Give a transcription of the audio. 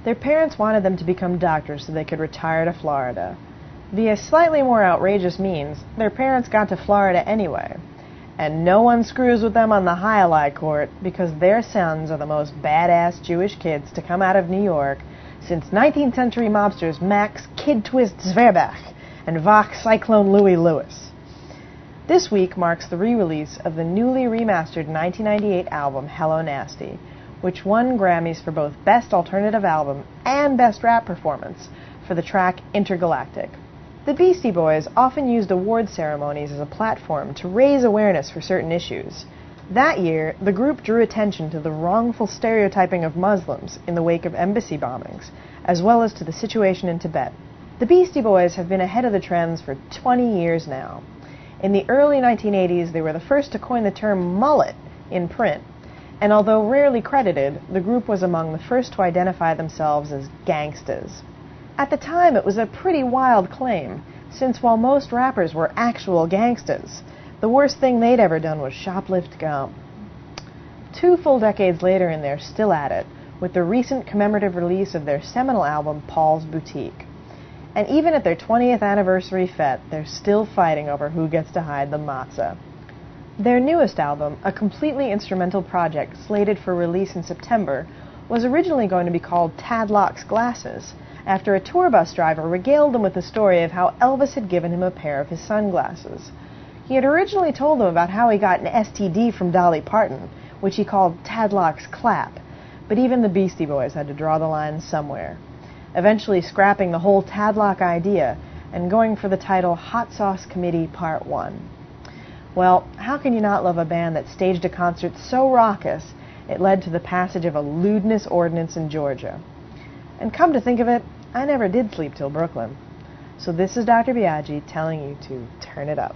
Their parents wanted them to become doctors so they could retire to Florida. Via slightly more outrageous means, their parents got to Florida anyway. And no one screws with them on the Hialeah court because their sons are the most badass Jewish kids to come out of New York since 19th century mobsters Max Kid Twist Zverbach and Vox Cyclone Louis Lewis. This week marks the re-release of the newly remastered 1998 album Hello Nasty, which won Grammys for both Best Alternative Album and Best Rap Performance for the track Intergalactic. The Beastie Boys often used award ceremonies as a platform to raise awareness for certain issues. That year, the group drew attention to the wrongful stereotyping of Muslims in the wake of embassy bombings, as well as to the situation in Tibet. The Beastie Boys have been ahead of the trends for 20 years now. In the early 1980s, they were the first to coin the term mullet in print, and although rarely credited, the group was among the first to identify themselves as gangstas. At the time, it was a pretty wild claim, since while most rappers were actual gangstas, the worst thing they'd ever done was shoplift gum. 2 full decades later, and they're still at it, with the recent commemorative release of their seminal album, Paul's Boutique. And even at their 20th anniversary fete, they're still fighting over who gets to hide the matzah. Their newest album, a completely instrumental project slated for release in September, was originally going to be called Tadlock's Glasses, after a tour bus driver regaled them with the story of how Elvis had given him a pair of his sunglasses. He had originally told them about how he got an STD from Dolly Parton, which he called Tadlock's Clap, but even the Beastie Boys had to draw the line somewhere, eventually scrapping the whole Tadlock idea and going for the title Hot Sauce Committee Part 1. Well, how can you not love a band that staged a concert so raucous it led to the passage of a lewdness ordinance in Georgia? And come to think of it, I never did sleep till Brooklyn. So this is Dr. Biaggi telling you to turn it up.